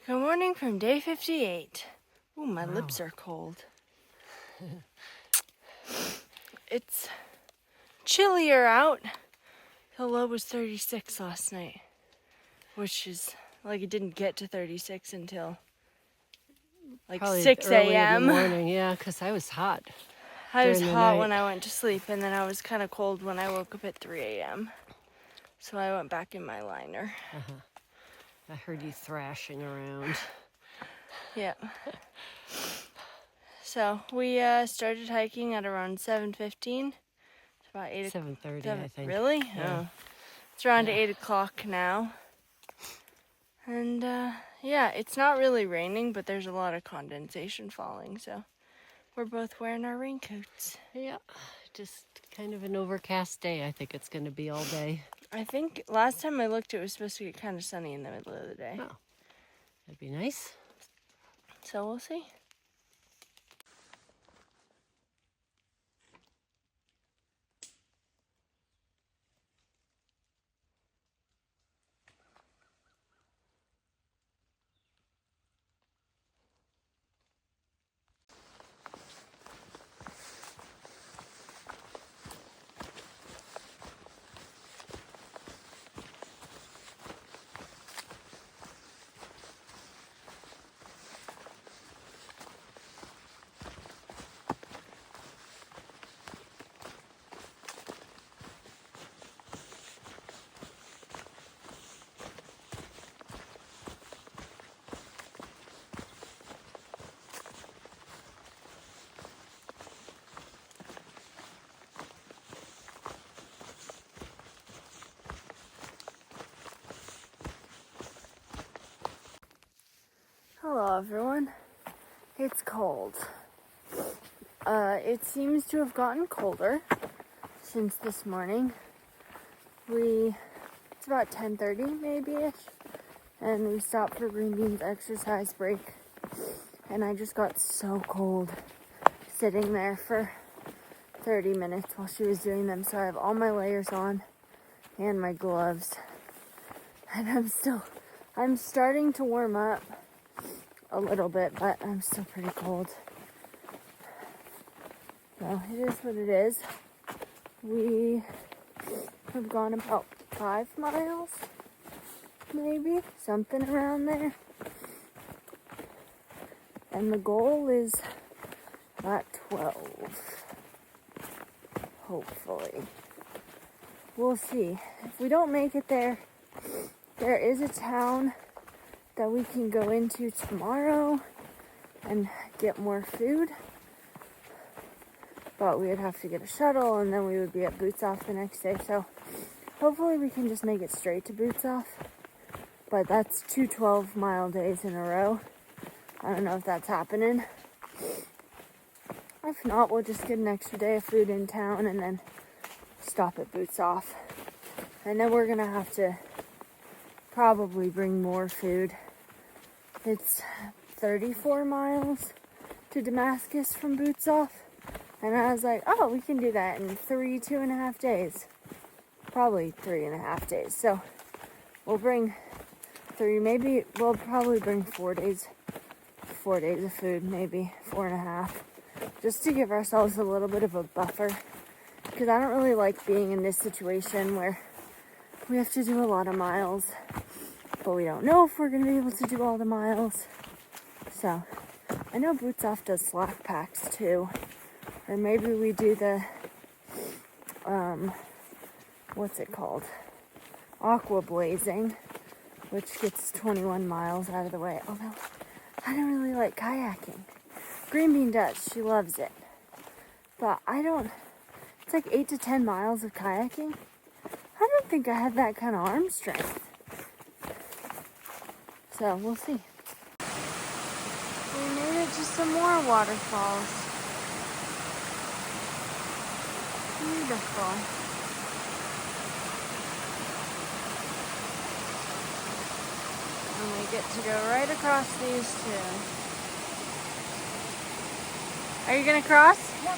Good morning from day 58. Ooh, my lips are cold. It's chillier out. The low was 36 last night, which is like it didn't get to 36 until like Probably 6 early in the a.m. morning, yeah, because I was hot. I was during the hot night. when I went to sleep, and then I was kind of cold when I woke up at 3 a.m. So I went back in my liner. I heard you thrashing around. Yeah. So we started hiking at around 7:15. It's about 7:30, I think. Really? Yeah. Oh. It's around 8 o'clock now. And yeah, it's not really raining, but there's a lot of condensation falling, so we're both wearing our raincoats. Yeah, just kind of an overcast day. I think it's going to be all day. I think last time I looked, it was supposed to get kind of sunny in the middle of the day. Oh, that'd be nice. So we'll see. Hello, everyone. It's cold. It seems to have gotten colder since this morning. It's about 10:30 maybe-ish, and we stopped for Green Bean's exercise break, and I just got so cold sitting there for 30 minutes while she was doing them. So I have all my layers on and my gloves, and I'm starting to warm up a little bit, but I'm still pretty cold. So it is what it is. We have gone about 5 miles, maybe, something around there. And the goal is about 12, hopefully. We'll see. If we don't make it there, there is a town that we can go into tomorrow and get more food. But we would have to get a shuttle, and then we would be at Boots Off the next day. So hopefully we can just make it straight to Boots Off. But that's 2 12-mile days in a row. I don't know if that's happening. If not, we'll just get an extra day of food in town and then stop at Boots Off. And then we're going to have to probably bring more food. It's 34 miles to Damascus from Boots Off. And I was like, oh, we can do that in 2.5 days. Probably 3.5 days. So we'll bring 3, maybe we'll probably bring 4 days. 4 days of food, maybe 4.5. Just to give ourselves a little bit of a buffer. Because I don't really like being in this situation where we have to do a lot of miles. But we don't know if we're going to be able to do all the miles. So I know Boots Off does slack packs too. Or maybe we do the, what's it called? Aqua blazing, which gets 21 miles out of the way. Although, I don't really like kayaking. Green Bean does. She loves it. But I don't, it's like 8 to 10 miles of kayaking. I don't think I have that kind of arm strength. So, we'll see. We made it to some more waterfalls. Beautiful. And we get to go right across these two. Are you gonna cross? Yep.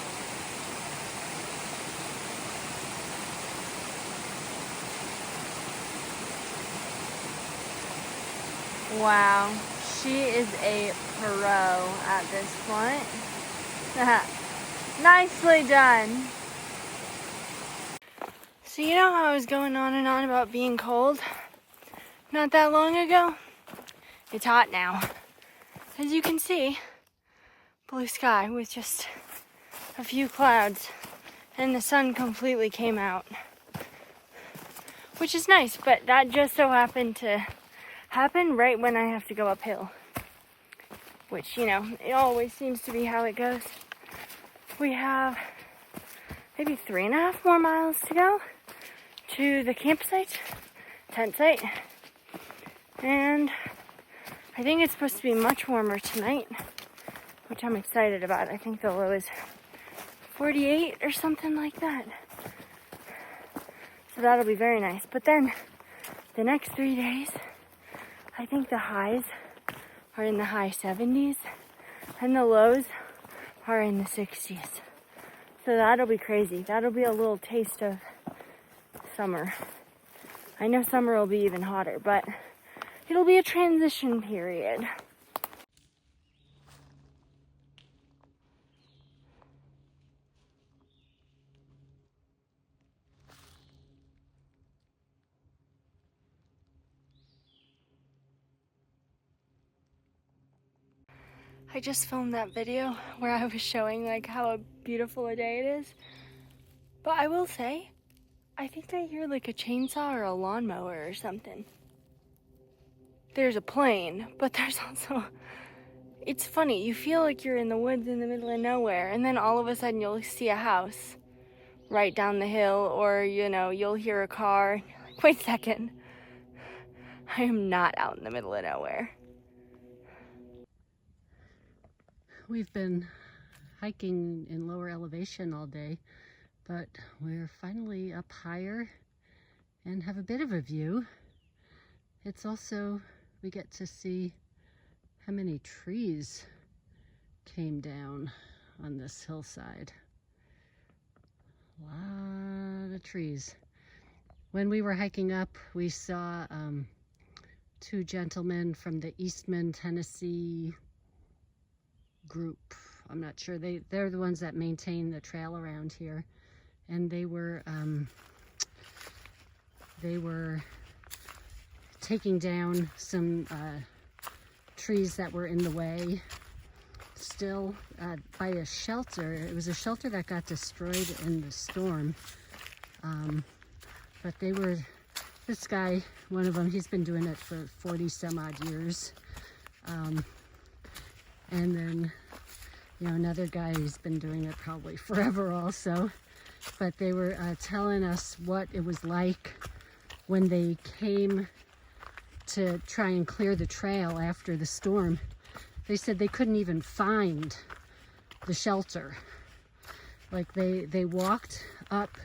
Wow. She is a pro at this point. Nicely done. So you know how I was going on and on about being cold not that long ago? It's hot now. As you can see, blue sky with just a few clouds, and the sun completely came out, which is nice, but that just so happened to happen right when I have to go uphill, which, you know, it always seems to be how it goes. We have maybe 3.5 more miles to go to the campsite, tent site, and I think it's supposed to be much warmer tonight, which I'm excited about. I think the low is 48 or something like that. So that'll be very nice. But then the next 3 days, I think the highs are in the high 70s and the lows are in the 60s. So that'll be crazy. That'll be a little taste of summer. I know summer will be even hotter, but it'll be a transition period. I just filmed that video where I was showing like how beautiful a day it is. But I will say, I think I hear like a chainsaw or a lawnmower or something. There's a plane, but there's also, it's funny, you feel like you're in the woods in the middle of nowhere, and then all of a sudden you'll see a house right down the hill, or, you know, you'll hear a car, and you're like, wait a second, I am not out in the middle of nowhere. We've been hiking in lower elevation all day, but we're finally up higher and have a bit of a view. It's also, we get to see how many trees came down on this hillside. A lot of trees. When we were hiking up, we saw 2 gentlemen from the Eastman, Tennessee group. I'm not sure, they're the ones that maintain the trail around here, and they were taking down some trees that were in the way still by a shelter. It was a shelter that got destroyed in the storm, but they were, this guy, one of them, he's been doing it for 40 some odd years, and then, you know, another guy who's been doing it probably forever also. But they were telling us what it was like when they came to try and clear the trail after the storm. They said they couldn't even find the shelter. Like they walked up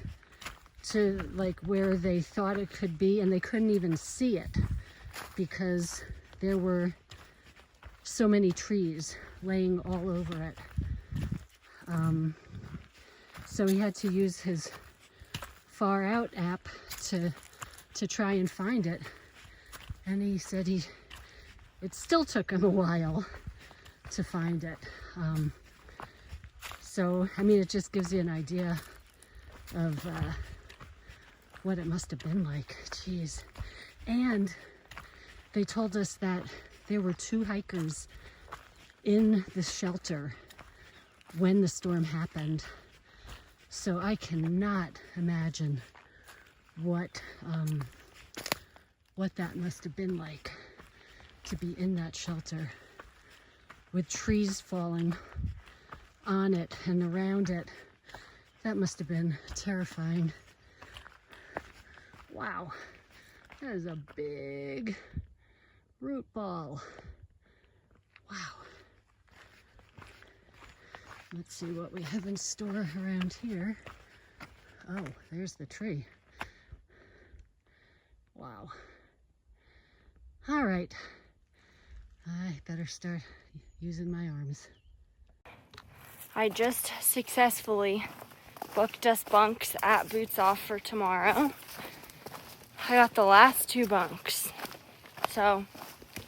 to like where they thought it could be, and they couldn't even see it because there were so many trees laying all over it. So he had to use his Far Out app to try and find it. And he said it still took him a while to find it. So, I mean, it just gives you an idea of what it must have been like. Jeez. And they told us that there were 2 hikers in the shelter when the storm happened. So I cannot imagine what that must have been like to be in that shelter with trees falling on it and around it. That must have been terrifying. Wow, that is a big root ball. Wow. Let's see what we have in store around here. Oh, there's the tree. Wow. All right. I better start using my arms. I just successfully booked us bunks at Boots Off for tomorrow. I got the last 2 bunks, so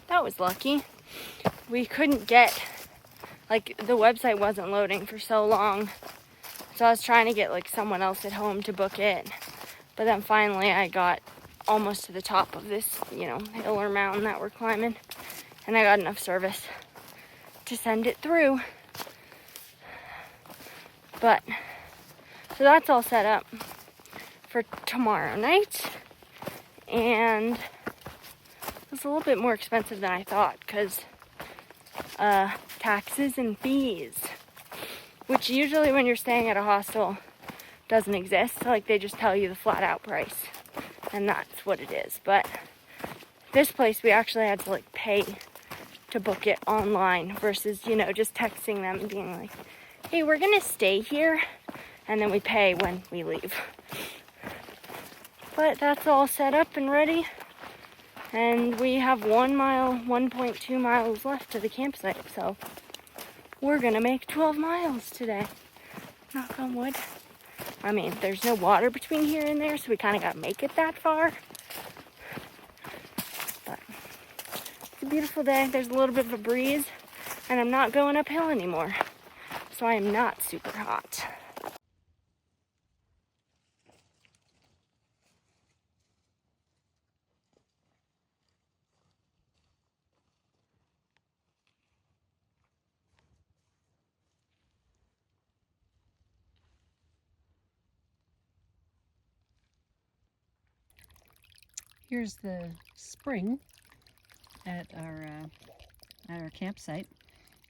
that was lucky. we couldn't get, like, the website wasn't loading for so long. So I was trying to get, like, someone else at home to book it. But then finally I got almost to the top of this, hill or mountain that we're climbing. And I got enough service to send it through. But, so that's all set up for tomorrow night. And it's a little bit more expensive than I thought because taxes and fees, which usually when you're staying at a hostel doesn't exist. Like, they just tell you the flat out price and that's what it is. But this place we actually had to, like, pay to book it online versus, just texting them and being like, hey, we're gonna stay here, and then we pay when we leave. But that's all set up and ready, and we have 1.2 miles left to the campsite, so we're gonna make 12 miles today. Knock on wood. I mean, there's no water between here and there, so we kind of gotta make it that far. But it's a beautiful day. There's a little bit of a breeze, and I'm not going uphill anymore, so I am not super hot. Here's the spring at our campsite.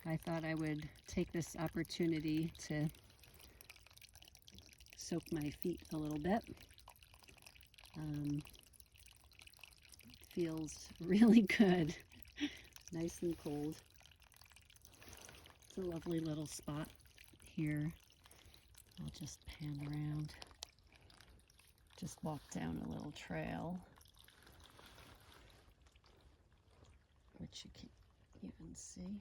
I thought I would take this opportunity to soak my feet a little bit. Feels really good. Nice and cold. It's a lovely little spot here. I'll just pan around. Just walk down a little trail, which you can't even see.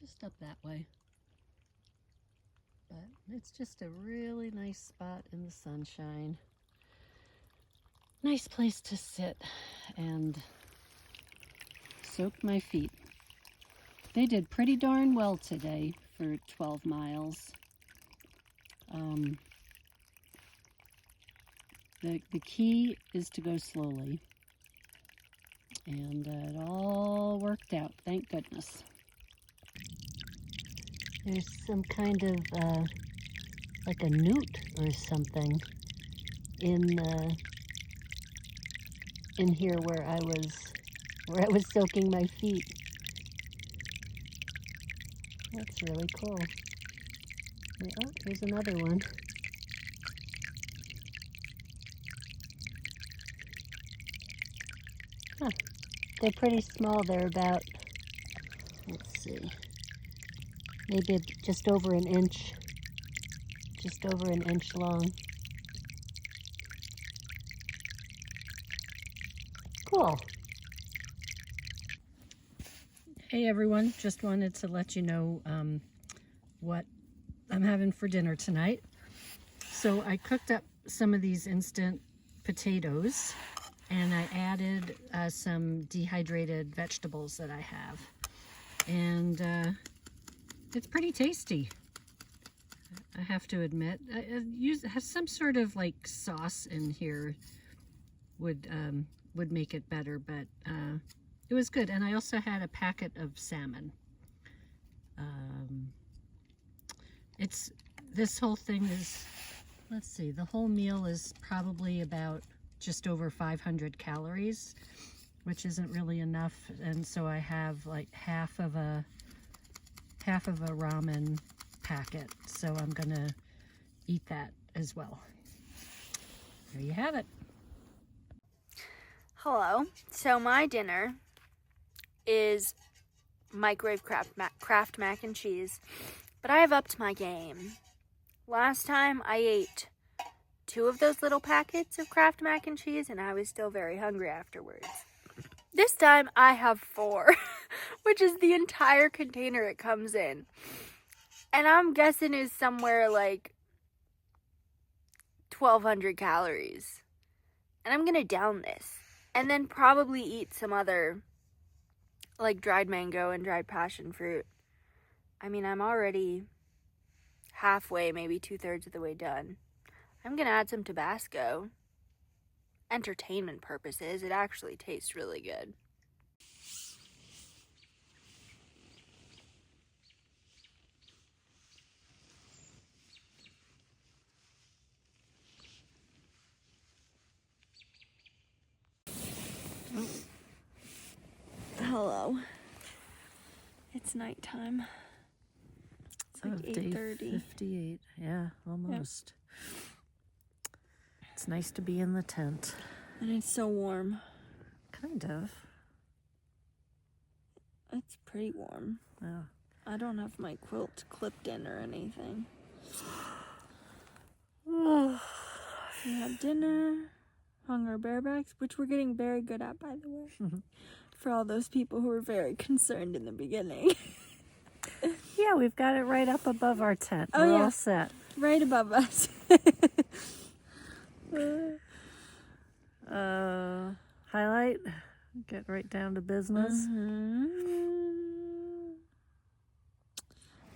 Just up that way. But it's just a really nice spot in the sunshine. Nice place to sit and soak my feet. They did pretty darn well today for 12 miles. The key is to go slowly. And it all worked out, thank goodness. There's some kind of like a newt or something in here where I was soaking my feet. That's really cool. Oh, here's another one. Huh. They're pretty small. They're about, let's see, maybe just over an inch long. Cool. Hey everyone, just wanted to let you know what I'm having for dinner tonight. So I cooked up some of these instant potatoes and I added some dehydrated vegetables that I have. And it's pretty tasty, I have to admit. Have some sort of like sauce in here would make it better, but it was good. And I also had a packet of salmon. This whole thing is, let's see, the whole meal is probably about just over 500 calories, which isn't really enough. And so I have like half of a ramen packet. So I'm gonna eat that as well. There you have it. Hello. So my dinner is microwave Kraft mac and cheese, but I have upped my game. Last time I ate 2 of those little packets of Kraft mac and cheese and I was still very hungry afterwards. This time I have 4, which is the entire container it comes in. And I'm guessing is somewhere like 1,200 calories. And I'm gonna down this and then probably eat some other like dried mango and dried passion fruit. I mean, I'm already halfway, maybe 2/3 of the way done. I'm gonna add some Tabasco. Entertainment purposes, it actually tastes really good. Hello. It's nighttime. It's like 8:30. 58. Yeah, almost. Yep. It's nice to be in the tent. And it's so warm. Kind of. It's pretty warm. Yeah. I don't have my quilt clipped in or anything. We had dinner, hung our barebacks, which we're getting very good at, by the way. For all those people who were very concerned in the beginning. Yeah, we've got it right up above our tent. Oh, We're yeah. all set. Right above us. Highlight. Get right down to business.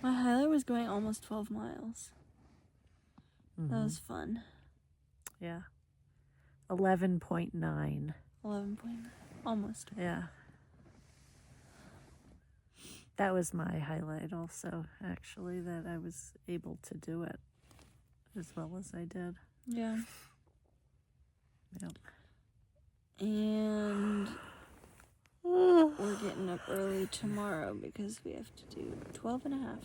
My highlight was going almost 12 miles. That was fun. Yeah. 11.9. 11.9. Almost. Yeah. That was my highlight also, actually, that I was able to do it as well as I did. Yeah. Yep. And we're getting up early tomorrow because we have to do 12 and a half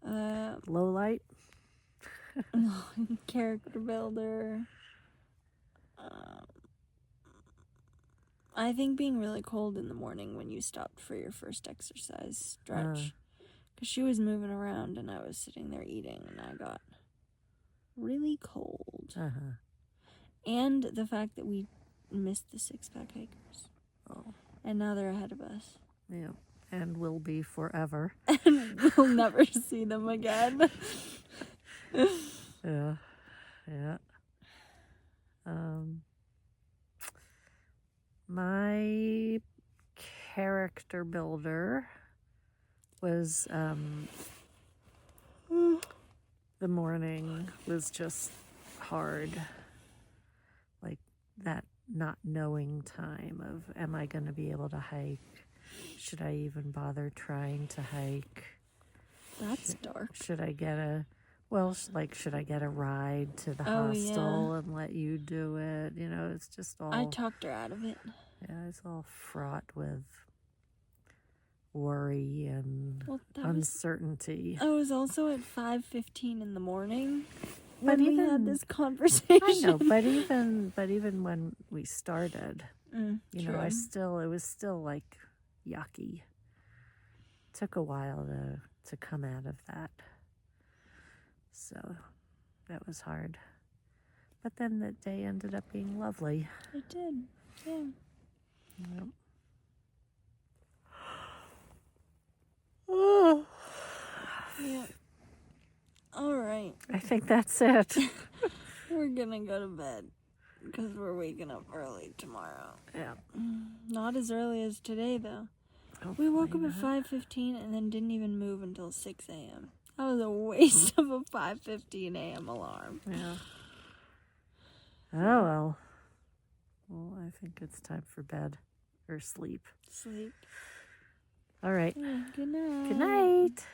tomorrow. Low light? Character builder. I think being really cold in the morning when you stopped for your first exercise stretch. Because she was moving around and I was sitting there eating and I got really cold. And the fact that we missed the 6-pack hikers. Oh. And now they're ahead of us. Yeah. And will be forever. And we'll never see them again. Yeah. Yeah. My character builder was the morning was just hard. Like that not knowing time of, am I going to be able to hike? Should I even bother trying to hike? That's dark. Should I get a should I get a ride to the Oh, hostel and let you do it? You know, it's just all... I talked her out of it. Yeah, it's all fraught with worry and uncertainty. I was also at 5:15 in the morning But when we had this conversation. I know, but even when we started, you know, True. it was still like yucky. Took a while to come out of that. So that was hard. But then the day ended up being lovely. It did, yeah. Yep. Yeah. All right. I think that's it. We're gonna go to bed because we're waking up early tomorrow. Yeah. Not as early as today, though. We woke up at 5:15 and then didn't even move until 6 a.m. That was a waste of a 5:15 a.m. alarm. Yeah. Oh, well. Well, I think it's time for bed or sleep. Sleep. All right. Yeah, good night. Good night.